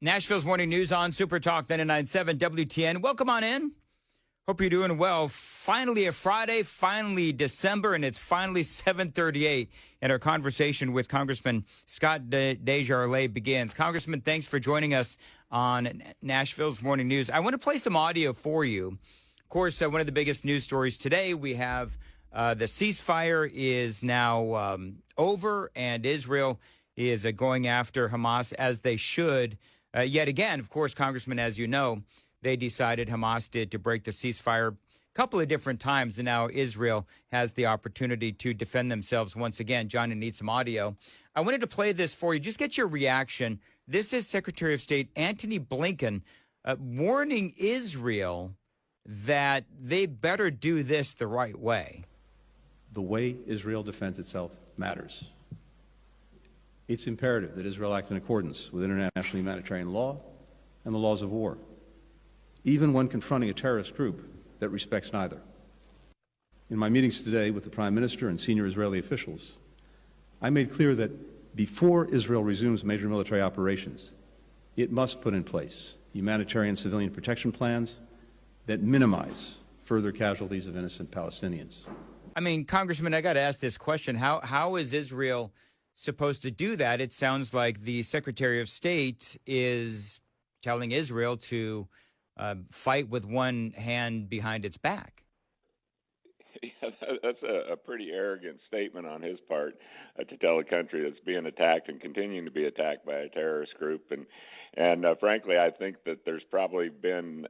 Nashville's Morning News on Super Talk 99.7 WTN. Welcome on in. Hope you're doing well. Finally a Friday, finally December, and it's finally 7:38. And our conversation with Congressman Scott DesJarlais begins. Congressman, thanks for joining us on Nashville's Morning News. I want to play some audio for you. Of course, one of the biggest news stories today, we have the ceasefire is now over, and Israel is going after Hamas as they should. Yet again, of course, Congressman, as you know, they decided, Hamas did, to break the ceasefire a couple of different times, and now Israel has the opportunity to defend themselves once again. John, I need some audio. I wanted to play this for you. Just get your reaction. This is Secretary of State Antony Blinken warning Israel that they better do this the right way. The way Israel defends itself matters. It's imperative that Israel act in accordance with international humanitarian law and the laws of war, even when confronting a terrorist group that respects neither. In my meetings today with the Prime Minister and senior Israeli officials, I made clear that before Israel resumes major military operations, it must put in place humanitarian civilian protection plans that minimize further casualties of innocent Palestinians. I mean, Congressman, I got to ask this question. How is Israel supposed to do that? It sounds like the Secretary of State is telling Israel to fight with one hand behind its back. Yeah, that's a pretty arrogant statement on his part to tell a country that's being attacked and continuing to be attacked by a terrorist group. And frankly, I think that there's probably been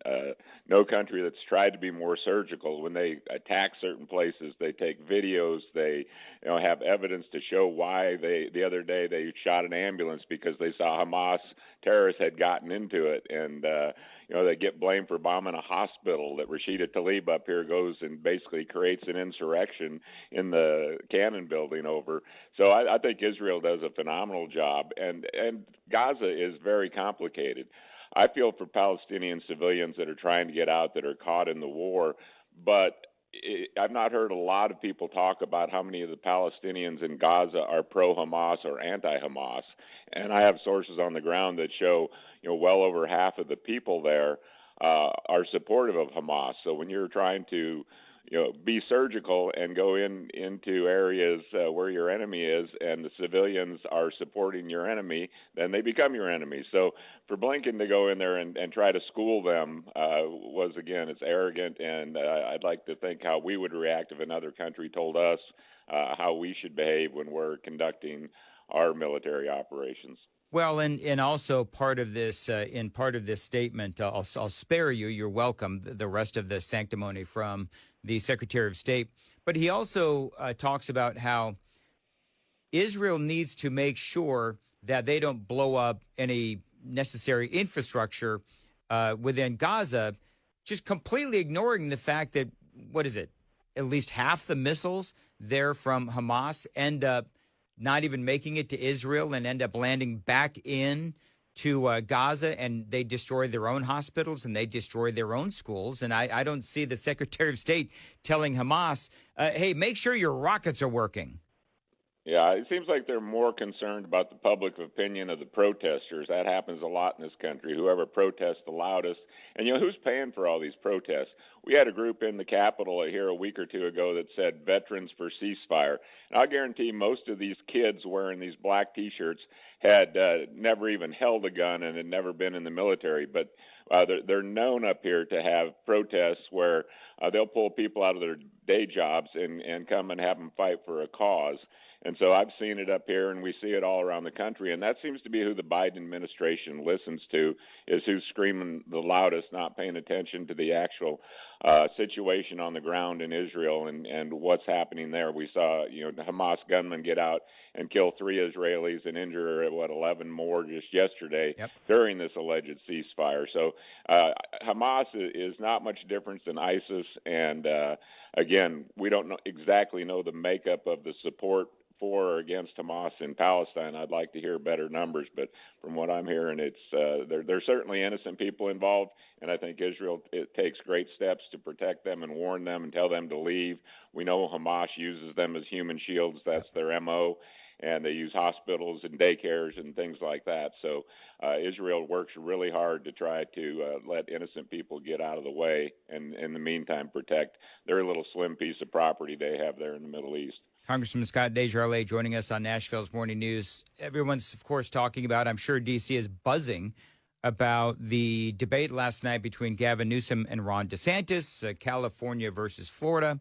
no country that's tried to be more surgical. When they attack certain places, they take videos, they have evidence to show why. The other day they shot an ambulance because they saw Hamas terrorists had gotten into it, and they get blamed for bombing a hospital. That Rashida Tlaib up here goes and basically creates an insurrection in the Cannon building over. So I think Israel does a phenomenal job, and Gaza is very complicated. I feel for Palestinian civilians that are trying to get out, that are caught in the war, but I've not heard a lot of people talk about how many of the Palestinians in Gaza are pro-Hamas or anti-Hamas. And I have sources on the ground that show, well over half of the people there are supportive of Hamas. So when you're trying to, be surgical and go into areas where your enemy is, and the civilians are supporting your enemy, then they become your enemy. So for Blinken to go in there and try to school them was, again, it's arrogant, and I'd like to think how we would react if another country told us how we should behave when we're conducting our military operations. Well, and also part of this statement, I'll spare you. You're welcome. The rest of the sanctimony from the Secretary of State, but he also talks about how Israel needs to make sure that they don't blow up any necessary infrastructure within Gaza, just completely ignoring the fact that at least half the missiles there from Hamas end up not even making it to Israel and end up landing back in to Gaza, and they destroy their own hospitals and they destroy their own schools. And I don't see the Secretary of State telling Hamas, hey, make sure your rockets are working. Yeah, it seems like they're more concerned about the public opinion of the protesters. That happens a lot in this country. Whoever protests the loudest. And, who's paying for all these protests? We had a group in the Capitol here a week or two ago that said Veterans for Ceasefire. And I guarantee most of these kids wearing these black T-shirts had never even held a gun and had never been in the military. But they're known up here to have protests where they'll pull people out of their day jobs and come and have them fight for a cause. And so I've seen it up here, and we see it all around the country. And that seems to be who the Biden administration listens to, is who's screaming the loudest, not paying attention to the actual situation on the ground in Israel and what's happening there. We saw, Hamas gunmen get out and kill 3 Israelis and injure, 11 more just yesterday during this alleged ceasefire. So Hamas is not much different than ISIS. And, again, we don't exactly know the makeup of the support for or against Hamas in Palestine. I'd like to hear better numbers, but from what I'm hearing, it's there's certainly innocent people involved, and I think Israel takes great steps to protect them and warn them and tell them to leave. We know Hamas uses them as human shields. That's their MO. and they use hospitals and daycares and things like that. So Israel works really hard to try to let innocent people get out of the way, and in the meantime protect their little slim piece of property they have there in the Middle East. Congressman Scott DesJarlais joining us on Nashville's Morning News. Everyone's, of course, talking about, I'm sure D.C. is buzzing about the debate last night between Gavin Newsom and Ron DeSantis, California versus Florida.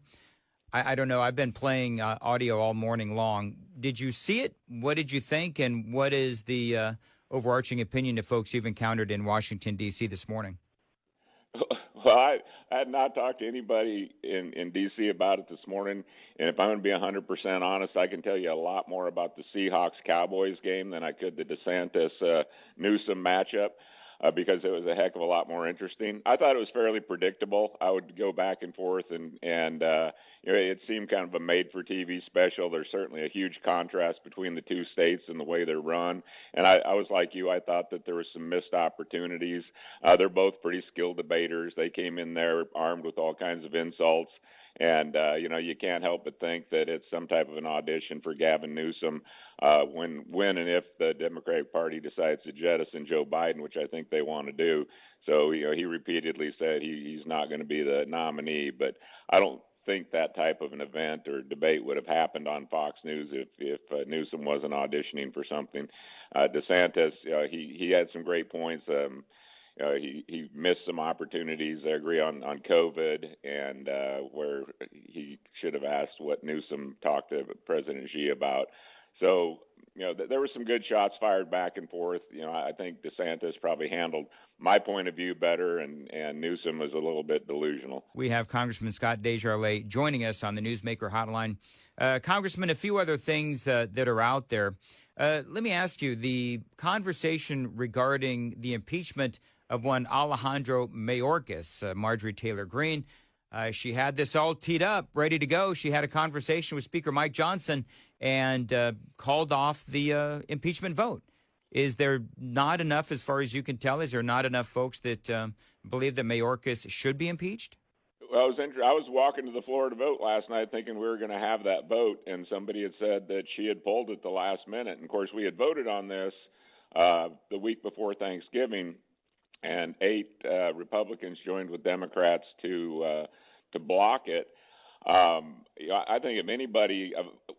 I don't know. I've been playing audio all morning long. Did you see it? What did you think? And what is the overarching opinion of folks you've encountered in Washington, D.C. this morning? Well, I had not talked to anybody in D.C. about it this morning, and if I'm going to be 100% honest, I can tell you a lot more about the Seahawks-Cowboys game than I could the DeSantis-Newsom matchup. Because it was a heck of a lot more interesting. I thought it was fairly predictable. I would go back and forth, and it seemed kind of a made-for-TV special. There's certainly a huge contrast between the two states and the way they're run. And I was like you. I thought that there was some missed opportunities. They're both pretty skilled debaters. They came in there armed with all kinds of insults. And, you can't help but think that it's some type of an audition for Gavin Newsom when and if the Democratic Party decides to jettison Joe Biden, which I think they want to do. So, he repeatedly said he's not going to be the nominee. But I don't think that type of an event or debate would have happened on Fox News if Newsom wasn't auditioning for something. DeSantis, he had some great points. He missed some opportunities. I agree on COVID, and where he should have asked what Newsom talked to President Xi about. So, there were some good shots fired back and forth. I think DeSantis probably handled my point of view better, and Newsom was a little bit delusional. We have Congressman Scott DesJarlais joining us on the Newsmaker Hotline. Congressman, a few other things that are out there. Let me ask you, the conversation regarding the impeachment of one Alejandro Mayorkas, Marjorie Taylor Greene. She had this all teed up, ready to go. She had a conversation with Speaker Mike Johnson and called off the impeachment vote. Is there not enough, as far as you can tell, is there not enough folks that believe that Mayorkas should be impeached? Well, I was walking to the floor to vote last night thinking we were going to have that vote, and somebody had said that she had pulled it the last minute. And, of course, we had voted on this the week before Thanksgiving, and 8 Republicans joined with Democrats to block it. I think if anybody,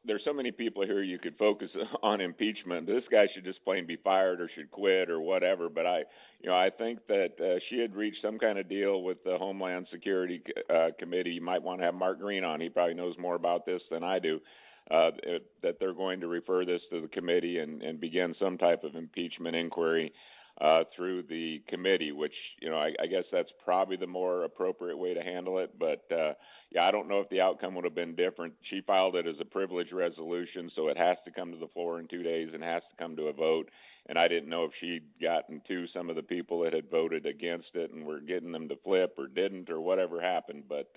there's so many people here you could focus on impeachment. This guy should just plain be fired or should quit or whatever. But I think that she had reached some kind of deal with the Homeland Security Committee. You might want to have Mark Green on. He probably knows more about this than I do. That they're going to refer this to the committee and begin some type of impeachment inquiry through the committee, which, I guess that's probably the more appropriate way to handle it. But, I don't know if the outcome would have been different. She filed it as a privilege resolution, so it has to come to the floor in 2 days and has to come to a vote. And I didn't know if she'd gotten to some of the people that had voted against it and were getting them to flip or didn't or whatever happened. But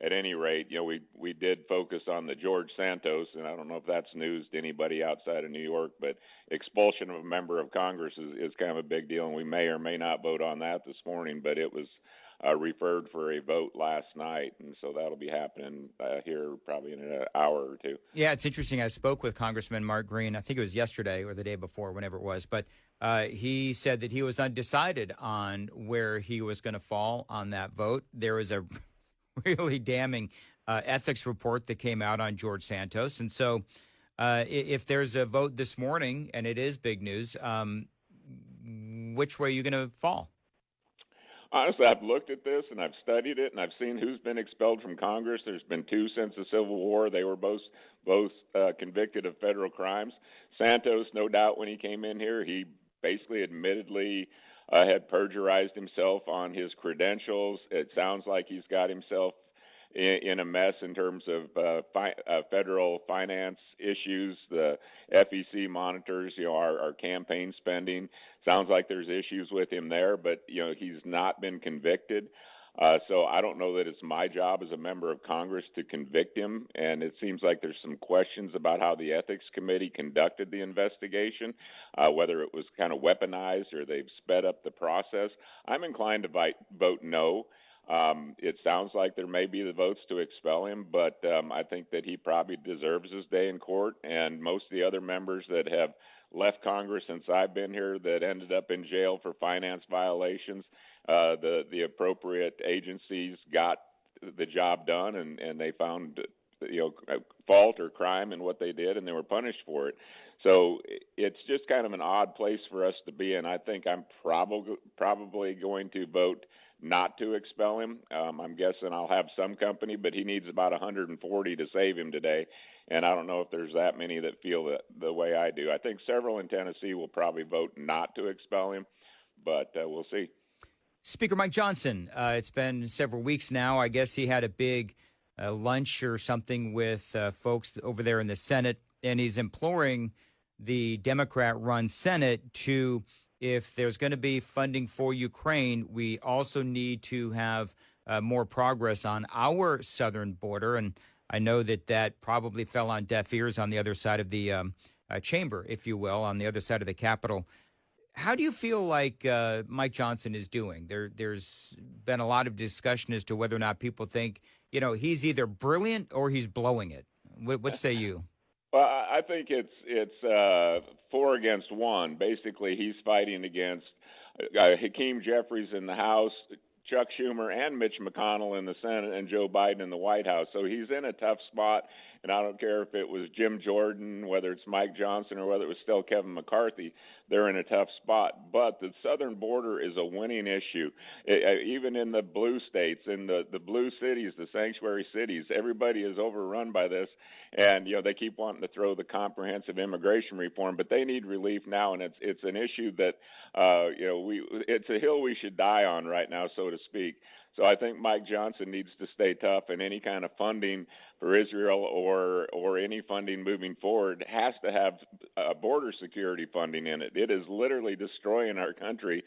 at any rate, we did focus on the George Santos, and I don't know if that's news to anybody outside of New York, but expulsion of a member of Congress is kind of a big deal, and we may or may not vote on that this morning, but it was referred for a vote last night, and so that'll be happening here probably in an hour or two. Yeah, it's interesting. I spoke with Congressman Mark Green, I think it was yesterday or the day before, whenever it was, but he said that he was undecided on where he was going to fall on that vote. There was a really damning ethics report that came out on George Santos. And so if there's a vote this morning, and it is big news, which way are you going to fall? Honestly, I've looked at this and I've studied it and I've seen who's been expelled from Congress. There's been 2 since the Civil War. They were both convicted of federal crimes. Santos, no doubt, when he came in here, he basically admittedly had perjurized himself on his credentials. It sounds like he's got himself in a mess in terms of federal finance issues. The FEC monitors, our campaign spending. Sounds like there's issues with him there, but, he's not been convicted. So I don't know that it's my job as a member of Congress to convict him, and it seems like there's some questions about how the Ethics Committee conducted the investigation, whether it was kind of weaponized or they've sped up the process. I'm inclined to vote no. It sounds like there may be the votes to expel him, but I think that he probably deserves his day in court. And most of the other members that have left Congress since I've been here that ended up in jail for finance violations, the appropriate agencies got the job done, and they found fault or crime in what they did, and they were punished for it. So it's just kind of an odd place for us to be in. I think I'm probably going to vote not to expel him. I'm guessing I'll have some company, but he needs about 140 to save him today. And I don't know if there's that many that feel the way I do. I think several in Tennessee will probably vote not to expel him, but we'll see. Speaker Mike Johnson, it's been several weeks now. I guess he had a big lunch or something with folks over there in the Senate, and he's imploring the Democrat-run Senate to, if there's going to be funding for Ukraine, we also need to have more progress on our southern border. And I know that probably fell on deaf ears on the other side of the chamber, if you will, on the other side of the Capitol. How do you feel like Mike Johnson is doing? There's been a lot of discussion as to whether or not people think, he's either brilliant or he's blowing it. What say you? Well, I think it's 4 against 1. Basically, he's fighting against Hakeem Jeffries in the House, Chuck Schumer and Mitch McConnell in the Senate, and Joe Biden in the White House. So he's in a tough spot, and I don't care if it was Jim Jordan, whether it's Mike Johnson, or whether it was still Kevin McCarthy, they're in a tough spot. But the southern border is a winning issue. Even in the blue states, in the blue cities, the sanctuary cities, everybody is overrun by this. And, they keep wanting to throw the comprehensive immigration reform, but they need relief now, and it's an issue that, it's a hill we should die on right now, so to speak. So I think Mike Johnson needs to stay tough, and any kind of funding for Israel or any funding moving forward has to have border security funding in it. It is literally destroying our country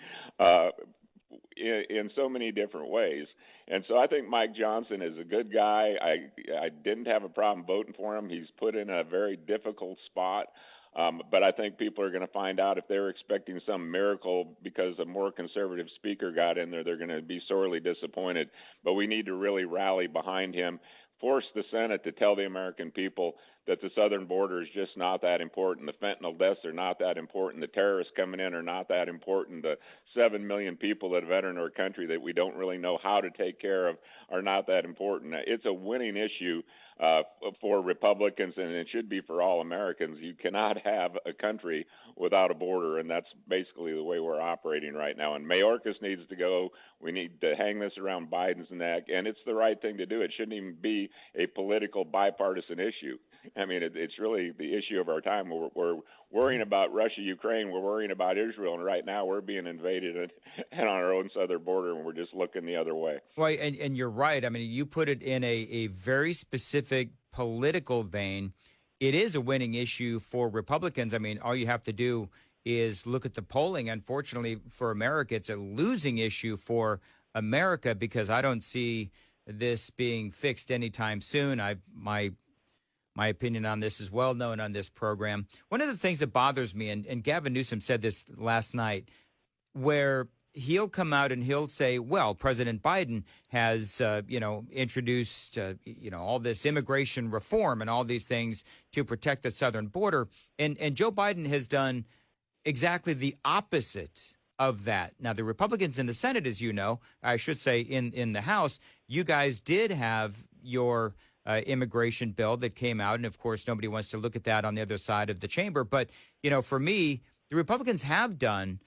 in so many different ways. And so I think Mike Johnson is a good guy. I didn't have a problem voting for him. He's put in a very difficult spot. But I think people are going to find out if they're expecting some miracle because a more conservative speaker got in there, they're going to be sorely disappointed. But we need to really rally behind him, force the Senate to tell the American people that the southern border is just not that important. The fentanyl deaths are not that important. The terrorists coming in are not that important. The 7 million people that have entered our country that we don't really know how to take care of are not that important. It's a winning issue for Republicans, and it should be for all Americans. You cannot have a country without a border, and that's basically the way we're operating right now. And Mayorkas needs to go. We need to hang this around Biden's neck, and it's the right thing to do. It shouldn't even be a political bipartisan issue. I mean, it's really the issue of our time. We're worrying about Russia, Ukraine. We're worrying about Israel, and right now we're being invaded and on our own southern border, and we're just looking the other way. Well, and you're right. I mean, you put it in a very specific political vein. It is a winning issue for Republicans. I mean, all you have to do is look at the polling. Unfortunately for America, it's a losing issue for America because I don't see this being fixed anytime soon. My opinion on this is well known on this program. One of the things that bothers me, and Gavin Newsom said this last night, where he'll come out and he'll say, well, President Biden has, introduced, all this immigration reform and all these things to protect the southern border. And Joe Biden has done exactly the opposite of that. Now, the Republicans in the Senate, as you know, I should say in the House, you guys did have your immigration bill that came out. And of course, nobody wants to look at that on the other side of the chamber. But, for me, the Republicans have done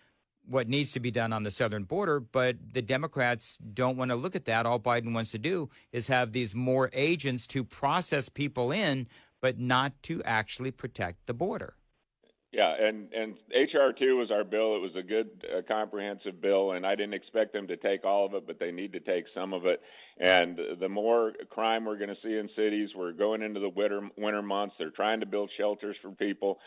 what needs to be done on the southern border, but the Democrats don't want to look at that. All Biden wants to do is have these more agents to process people in, but not to actually protect the border. Yeah, and H.R. 2 was our bill. It was a good comprehensive bill, and I didn't expect them to take all of it, but they need to take some of it. And the more crime we're going to see in cities, we're going into the winter months. They're trying to build shelters for people.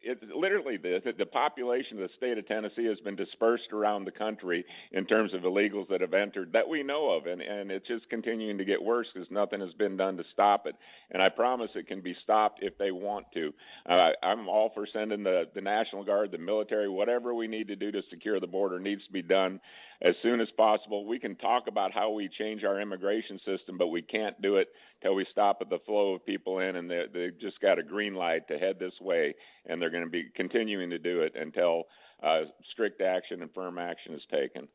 it's literally the population of the state of Tennessee has been dispersed around the country in terms of illegals that have entered that we know of, and it's just continuing to get worse because nothing has been done to stop it. And I promise it can be stopped if they want to. I'm all for sending the National Guard, the military, whatever we need to do to secure the border needs to be done as soon as possible. We can talk about how we change our immigration system, but we can't do it till we stop at the flow of people in, and they just got a green light to head this way, and they're going to be continuing to do it until strict action and firm action is taken.